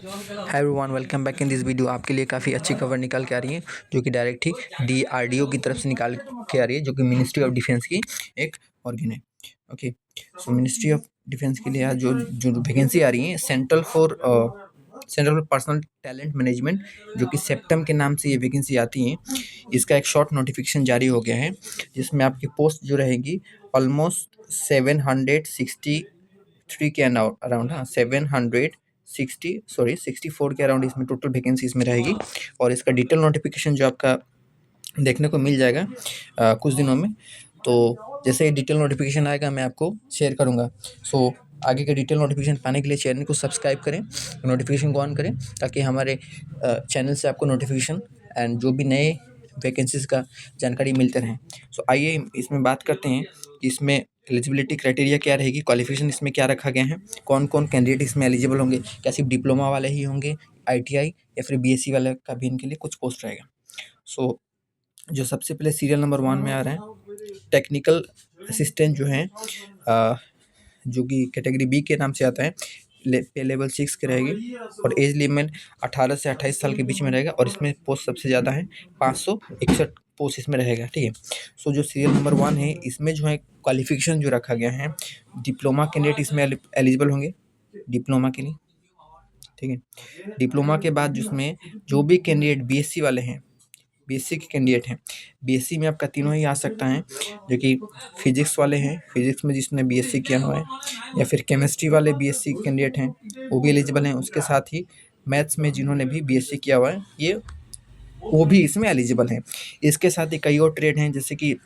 Hi everyone, welcome back in this video. आपके लिए काफ़ी अच्छी खबर निकाल के आ रही है, जो कि डायरेक्ट ही DRDO की तरफ से निकाल के आ रही है, जो कि मिनिस्ट्री ऑफ डिफेंस की एक ऑर्गन है। Okay, so ministry of defence के लिए जो जो वैकेंसी आ रही है, central for personal talent management, जो कि सेप्टम के नाम से ये वैकेंसी आती है। इसका एक शॉर्ट नोटिफिकेशन जारी हो गया है, जिसमें आपकी पोस्ट जो रहेगी ऑलमोस्ट 763 के अराउंड, हाँ 64 के अराउंड इसमें टोटल वैकेंसी इसमें रहेगी। और इसका डिटेल नोटिफिकेशन जो आपका देखने को मिल जाएगा कुछ दिनों में। तो जैसे ही डिटेल नोटिफिकेशन आएगा मैं आपको शेयर करूँगा। सो आगे के डिटेल नोटिफिकेशन पाने के लिए चैनल को सब्सक्राइब करें, नोटिफिकेशन को ऑन करें, ताकि हमारे चैनल से आपको नोटिफिकेशन एंड जो भी नए वैकेंसीज का जानकारी मिलते रहें। सो आइए इसमें बात करते हैं कि इसमें एलिजिबिलिटी क्राइटेरिया क्या रहेगी, क्वालिफिकेशन इसमें क्या रखा गया है, कौन कौन कैंडिडेट इसमें एलिजिबल होंगे, क्या सिर्फ डिप्लोमा वाले ही होंगे, ITI या फिर BSc वाले का भी इनके लिए कुछ पोस्ट रहेगा। सो जो सबसे पहले सीरियल नंबर 1 में आ रहा है, टेक्निकल असिस्टेंट जो है, जो कि कैटेगरी B के नाम से आता है, पे लेवल 6 की रहेगी और एज लिमिट 18 से 28 साल के बीच में रहेगा। और इसमें पोस्ट सबसे ज़्यादा है, 561 पोस्ट इसमें रहेगा। ठीक है, सो जो सीरियल नंबर 1 है, इसमें जो है क्वालिफिकेशन जो रखा गया है, डिप्लोमा कैंडिडेट इसमें एलिजिबल होंगे डिप्लोमा के लिए। ठीक है, डिप्लोमा के बाद जिसमें जो भी कैंडिडेट BSc वाले हैं, BSc के कैंडिडेट हैं, BSc में आपका तीनों ही आ सकता है, जो कि फिजिक्स वाले हैं, फिजिक्स में जिसने BSc किया हुआ है, या फिर केमिस्ट्री वाले BSc कैंडिडेट हैं, वो भी एलिजिबल हैं। उसके साथ ही मैथ्स में जिन्होंने भी BSc किया हुआ है, वो भी इसमें एलिजिबल हैं। इसके साथ ही कई और ट्रेड हैं, जैसे कि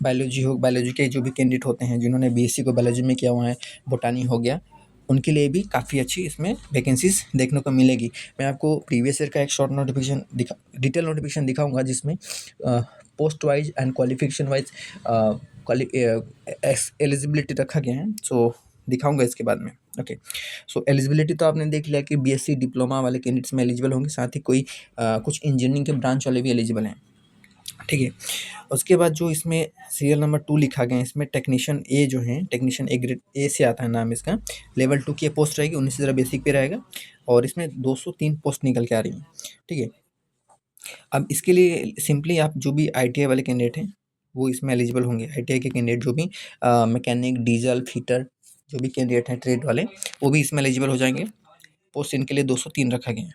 बायोलॉजी के जो भी कैंडिडेट होते हैं, जिन्होंने BSc को बायोलॉजी में किया हुआ है, बोटानी हो गया, उनके लिए भी काफ़ी अच्छी इसमें वैकेंसीज देखने को मिलेगी। मैं आपको प्रीवियस ईयर का एक शॉर्ट नोटिफिकेशन डिटेल नोटिफिकेशन दिखाऊंगा, जिसमें post wise and qualification wise eligibility रखा गया है। सो दिखाऊंगा इसके बाद में। ओके, सो एलिजिबिलिटी तो आपने देख लिया कि BSc डिप्लोमा वाले कैंडिडेट्स में एलिजिबल होंगे, साथ ही कुछ इंजीनियरिंग के ब्रांच वाले भी एलिजिबल हैं। ठीक है, उसके बाद जो इसमें सीरियल नंबर 2 लिखा गया है, इसमें टेक्नीशियन A जो है, टेक्नीशियन A ग्रेड A से आता है नाम इसका, लेवल 2 की पोस्ट रहेगी, 19 से ज़रा बेसिक पे रहेगा, और इसमें 203 पोस्ट निकल के आ रही हैं। ठीक है, अब इसके लिए सिंपली आप जो भी ITI वाले कैंडिडेट हैं, वो इसमें एलिजिबल होंगे। ITI के कैंडिडेट जो भी मैकेनिक, डीजल, फिटर, जो भी कैंडिडेट हैं ट्रेड वाले, वो भी इसमें एलिजिबल हो जाएंगे। पोस्ट इनके लिए 203 रखा गया है।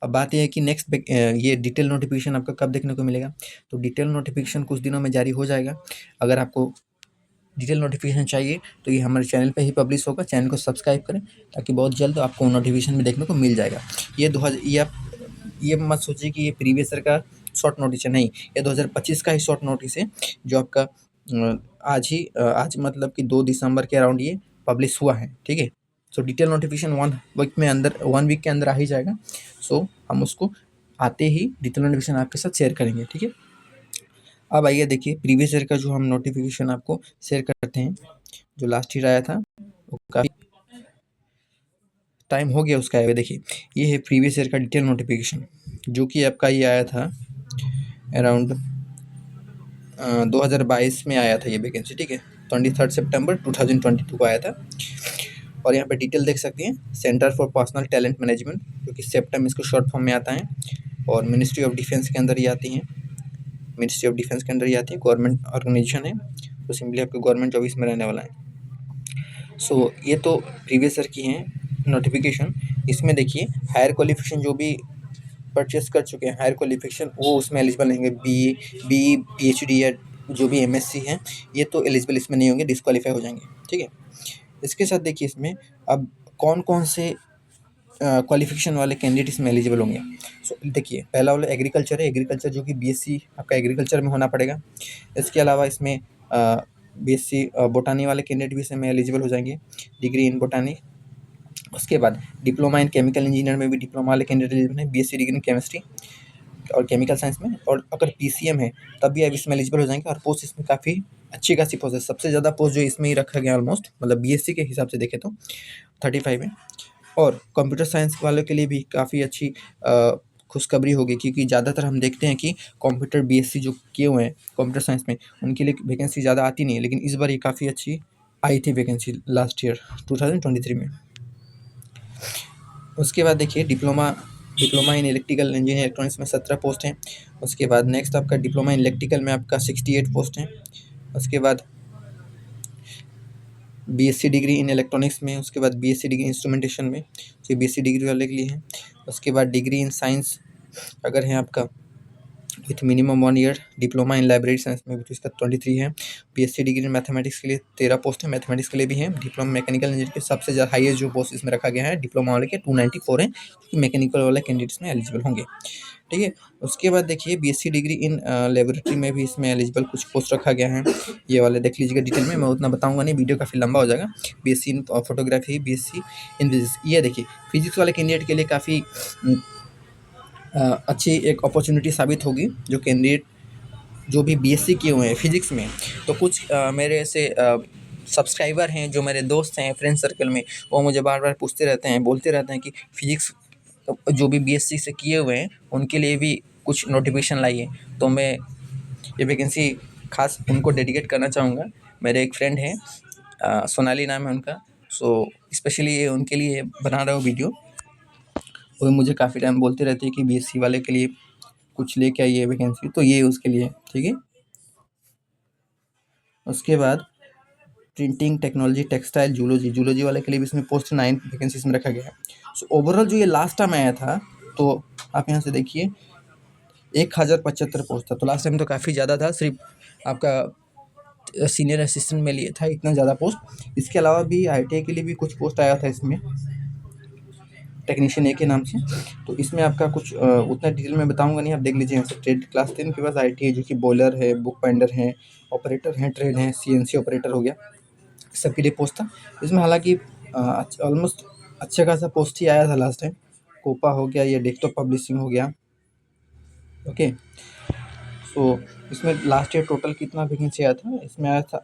अब बात यह है कि नेक्स्ट ये डिटेल नोटिफिकेशन आपका कब देखने को मिलेगा। तो डिटेल नोटिफिकेशन कुछ दिनों में जारी हो जाएगा। अगर आपको डिटेल नोटिफिकेशन चाहिए तो ये हमारे चैनल पे ही पब्लिश होगा। चैनल को सब्सक्राइब करें, ताकि बहुत जल्द आपको नोटिफिकेशन भी देखने को मिल जाएगा। ये आप ये मत सोचिए कि ये प्रीवियस ईयर का शॉर्ट नोटिस है, नहीं, ये 2025 का ही शॉर्ट नोटिस है, जो आपका आज मतलब कि 2 दिसंबर के अराउंड ये पब्लिश हुआ है। ठीक है, सो डिटेल नोटिफिकेशन 1 वीक के अंदर आ ही जाएगा। सो हम उसको आते ही डिटेल नोटिफिकेशन आपके साथ शेयर करेंगे। ठीक है, अब आइए देखिए प्रीवियस ईयर का जो हम नोटिफिकेशन आपको शेयर करते हैं, जो लास्ट ईयर आया था, वो काफ़ी टाइम हो गया उसका। देखिए, ये है प्रीवियस ईयर का डिटेल नोटिफिकेशन, जो कि आपका ये आया था अराउंड 2022 में आया था ये वैकेंसी। ठीक है, 23 सितंबर 2022 को आया था। और यहाँ पे डिटेल देख सकते हैं, centre for personal talent management, जो कि सेप्टम इसको शॉर्ट फॉर्म में आता है, और मिनिस्ट्री ऑफ डिफेंस के अंदर ही आती हैं। मिनिस्ट्री ऑफ डिफेंस के अंदर ही आती है, गवर्नमेंट ऑर्गेनाइजेशन है, तो सिंपली आपको गवर्नमेंट जॉब इसमें रहने वाला है। सो ये तो प्रीवियस ईयर की हैं नोटिफिकेशन। इसमें देखिए हायर क्वालिफिकेशन जो भी परचेस कर चुके हैं, हायर क्वालिफिकेशन, वो उसमें एलिजिबल रहेंगे। BE PhD या जो भी MSc हैं, ये तो एलिजिबल इसमें नहीं होंगे, डिस्क्वालीफाई हो जाएंगे। ठीक है, इसके साथ देखिए इसमें अब कौन कौन से क्वालिफिकेशन वाले कैंडिडेट इसमें एलिजिबल होंगे। सो देखिए, पहला वाला एग्रीकल्चर है, एग्रीकल्चर जो कि BSc आपका एग्रीकल्चर में होना पड़ेगा। इसके अलावा इसमें BSc बोटानी वाले कैंडिडेट भी इसमें एलिजिबल हो जाएंगे, डिग्री इन बोटानी। उसके बाद डिप्लोमा इन केमिकल इंजीनियर में भी डिप्लोमा वाले कैंडिडेट एलिजिबल हैं, BSc डिग्री इन केमिस्ट्री और केमिकल साइंस में। और अगर PCM है तब भी आप इसमें एलिजिबल हो जाएंगे। और पोस्ट इसमें काफ़ी अच्छी खासी पोस्ट है, सबसे ज़्यादा पोस्ट जो इसमें ही रखा गया ऑलमोस्ट, मतलब BSc के हिसाब से देखें तो 35 है। और कंप्यूटर साइंस वालों के लिए भी काफ़ी अच्छी खुशखबरी होगी, क्योंकि ज़्यादातर हम देखते हैं कि कंप्यूटर BSc जो किए हुए हैं कंप्यूटर साइंस में, उनके लिए वैकेंसी ज़्यादा आती नहीं है, लेकिन इस बार ये काफ़ी अच्छी आई थी वैकेंसी लास्ट ईयर 2023 में। उसके बाद देखिए diploma diploma in electrical engineer electronics में 17 पोस्ट हैं। उसके बाद नेक्स्ट आपका डिप्लोमा इन इलेक्ट्रिकल में आपका 68 पोस्ट हैं। उसके बाद बीएससी डिग्री इन इलेक्ट्रॉनिक्स में, उसके बाद बीएससी डिग्री इंस्ट्रूमेंटेशन में, तो ये बीएससी डिग्री वाले के लिए है। उसके बाद डिग्री इन साइंस अगर है आपका with minimum 1 year, diploma in library science में भी तो इसका 23 है। बीएससी डिग्री इन मैथमेटिक्स के लिए 13 पोस्ट है, मैथमेटिक्स के लिए भी है। डिप्लोमा मैकेनिकल इंजीनियर के सबसे ज़्यादा हाईएस्ट जो पोस्ट इसमें रखा गया है डिप्लोमा वाले के 294 हैं, क्योंकि मैकेनिकल वाले कैंडिडेट्स में एलिजिबल होंगे, ठीक है। उसके बाद देखिए बीएससी डिग्री इन लेबोरेटरी में भी इसमें एलिजिबल कुछ पोस्ट रखा गया है, ये वाले देख लीजिएगा डिटेल में, मैं उतना बताऊंगा नहीं, वीडियो काफ़ी लंबा हो जाएगा। BSc in photography, BSc in physics, ये देखिए फिजिक्स वाले कैंडिडेट के लिए काफ़ी अच्छी एक अपॉर्चुनिटी साबित होगी। जो कैंडिडेट जो भी बीएससी किए हुए हैं फिजिक्स में, तो कुछ मेरे ऐसे सब्सक्राइबर हैं, जो मेरे दोस्त हैं फ्रेंड सर्कल में, वो मुझे बार बार पूछते रहते हैं, बोलते रहते हैं कि फिजिक्स जो भी बीएससी से किए हुए हैं उनके लिए भी कुछ नोटिफिकेशन लाइए। तो मैं ये वैकेंसी खास उनको डेडिकेट करना चाहूँगा। मेरे एक फ्रेंड हैं, सोनाली नाम है उनका, सो स्पेशली ये उनके लिए बना रहा हूँ वीडियो। वो मुझे काफ़ी टाइम बोलते रहते हैं कि बीएससी वाले के लिए कुछ लेके आइए वैकेंसी, तो ये उसके लिए, ठीक है। उसके बाद प्रिंटिंग टेक्नोलॉजी, टेक्सटाइल, जूलॉजी वाले के लिए भी इसमें पोस्ट 9 वैकेंसी इसमें रखा गया है। सो ओवरऑल जो ये लास्ट टाइम आया था, तो आप यहाँ से देखिए 1075 पोस्ट था, तो लास्ट टाइम तो काफ़ी ज़्यादा था, सिर्फ आपका सीनियर असिस्टेंट में लिए था इतना ज़्यादा पोस्ट। इसके अलावा भी आईटीआई के लिए भी कुछ पोस्ट आया था इसमें, टेक्नीशियन ए के नाम से। तो इसमें आपका कुछ उतना डिटेल में बताऊंगा नहीं, आप देख लीजिए यहाँ से। ट्रेड क्लास 10 के पास आईटीआई जो कि बॉयलर है, बुक बाइंडर है, ऑपरेटर हैं, ट्रेड हैं, सीएनसी ऑपरेटर हो गया, सबके लिए पोस्ट था इसमें। हालांकि ऑलमोस्ट अच्छा खासा पोस्ट ही आया था लास्ट टाइम। कोपा हो गया, ये डेस्कटॉप पब्लिशिंग हो गया, ओके। सो इसमें लास्ट ईयर टोटल कितना वैकेंसी आया था, इसमें आया था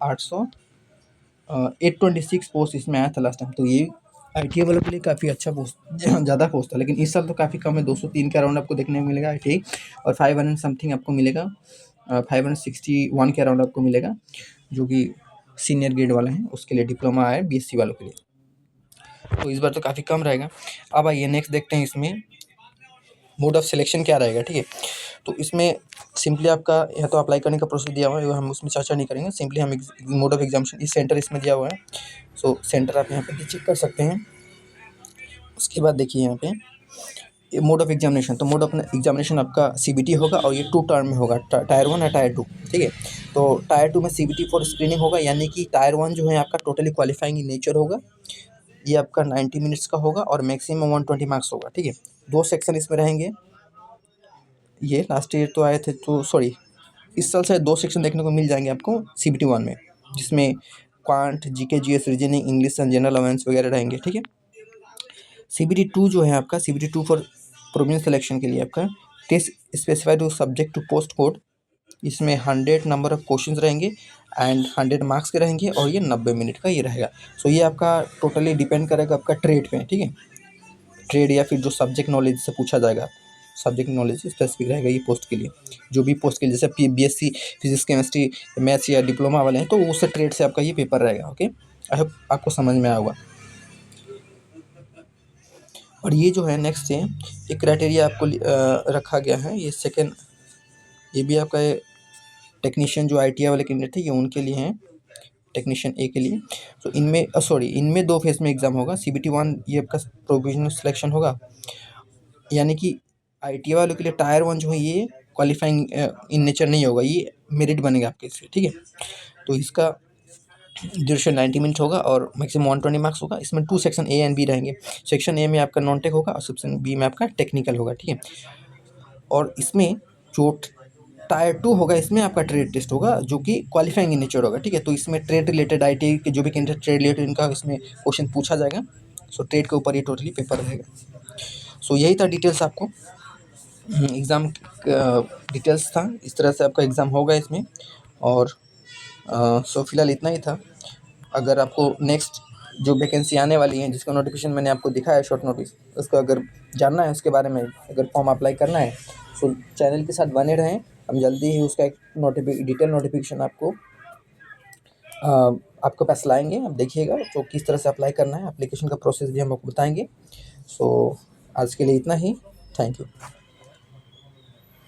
826 पोस्ट इसमें आया था लास्ट टाइम। तो ये आईटीआई वालों के लिए काफ़ी अच्छा पोस्ट, ज़्यादा पोस्ट था। लेकिन इस साल तो काफ़ी कम है, 203 के अराउंड आपको देखने को मिलेगा आईटीआई, और 500 समथिंग आपको मिलेगा, 561 के अराउंड आपको मिलेगा, जो कि सीनियर ग्रेड वाला है, उसके लिए डिप्लोमा है बीएससी वालों के लिए। तो इस बार तो काफ़ी कम रहेगा। अब आइए नेक्स्ट देखते हैं इसमें मोड ऑफ सिलेक्शन क्या रहेगा, ठीक है। तो इसमें सिंपली आपका या तो अप्लाई करने का प्रोसेस दिया हुआ है, हम उसमें चर्चा नहीं करेंगे, सिंपली हम मोड ऑफ एग्जामिनेशन, इस सेंटर इसमें दिया हुआ है। सो सेंटर आप यहाँ पे चेक कर सकते हैं। उसके बाद देखिए यहाँ पे मोड ऑफ एग्जामिनेशन, तो मोड ऑफ एग्जामिनेशन आपका सीबीटी होगा, और ये 2 टर्म में होगा, टायर 1 या टायर 2, ठीक है। तो टायर 2 में सीबीटी फॉर स्क्रीनिंग होगा, यानी कि टायर 1 जो है आपका टोटली क्वालिफाइंग इन नेचर होगा, ये आपका 90 मिनट्स का होगा और मैक्सिमम 120 मार्क्स होगा, ठीक है। 2 सेक्शन इसमें रहेंगे, ये लास्ट ईयर तो आए थे, तो सॉरी इस साल से 2 सेक्शन देखने को मिल जाएंगे आपको सीबीटी 1 में, जिसमें quant, GK, GS, reasoning, English and general awareness वगैरह रहेंगे, ठीक है। सीबीटी 2 जो है आपका, सीबीटी 2 फॉर प्रोविंस सिलेक्शन के लिए आपका test specified to subject to post code, इसमें 100 नंबर ऑफ क्वेश्चंस रहेंगे एंड 100 मार्क्स के रहेंगे, और ये 90 मिनट का ये रहेगा। सो ये आपका टोटली डिपेंड करेगा आपका ट्रेड पे, ठीक है। ट्रेड या फिर जो सब्जेक्ट नॉलेज से पूछा जाएगा, सब्जेक्ट नॉलेज स्पेसिफिक रहेगा ये पोस्ट के लिए, जो भी पोस्ट के लिए, जैसे बीएससी फिजिक्स, केमिस्ट्री, मैथ्स या डिप्लोमा वाले हैं, तो उससे ट्रेड से आपका ये पेपर रहेगा, ओके। आई होप आपको समझ में आया होगा। और ये जो है नेक्स्ट है, एक क्राइटेरिया आपको रखा गया है, ये सेकेंड, ये भी आपका टेक्नीशियन जो आईटीआई वाले कैंडिडेट है, ये उनके लिए हैं, टेक्नीशियन ए के लिए। तो इनमें इनमें 2 फेज में एग्ज़ाम होगा। सीबीटी 1 ये आपका प्रोविजनल सिलेक्शन होगा, यानी कि आईटीआई वालों के लिए टायर 1 जो है ये क्वालिफाइंग इन नेचर नहीं होगा, ये मेरिट बनेगा आपके इससे, ठीक है। तो इसका ड्यूरेशन 90 मिनट होगा और मैक्सिमम 120 मार्क्स होगा। इसमें 2 सेक्शन ए एंड बी रहेंगे। सेक्शन ए में आपका नॉन टेक होगा और सेक्शन बी में आपका टेक्निकल होगा, ठीक है। और इसमें जो टायर 2 होगा, इसमें आपका ट्रेड टेस्ट होगा, जो कि क्वालिफाइंग इन नेचर होगा, ठीक है। तो इसमें ट्रेड रिलेटेड आईटीआई के जो भी कैंडिडेट ट्रेड रिलेटेड, इनका इसमें क्वेश्चन पूछा जाएगा। सो ट्रेड के ऊपर ये टोटली पेपर रहेगा। सो यही था डिटेल्स, आपको एग्ज़ाम डिटेल्स था, इस तरह से आपका एग्ज़ाम होगा इसमें। और सो फिलहाल इतना ही था। अगर आपको नेक्स्ट जो वैकेंसी आने वाली है, जिसका नोटिफिकेशन मैंने आपको दिखाया है शॉर्ट नोटिस, उसको अगर जानना है उसके बारे में, अगर फॉर्म अप्लाई करना है, तो चैनल के साथ बने रहें। हम जल्दी ही उसका एक डिटेल नोटिफिकेशन आपको आपके पास लाएँगे, आप देखिएगा तो किस तरह से अप्लाई करना है, एप्लीकेशन का प्रोसेस भी हम आपको बताएँगे। सो आज के लिए इतना ही। Thank you.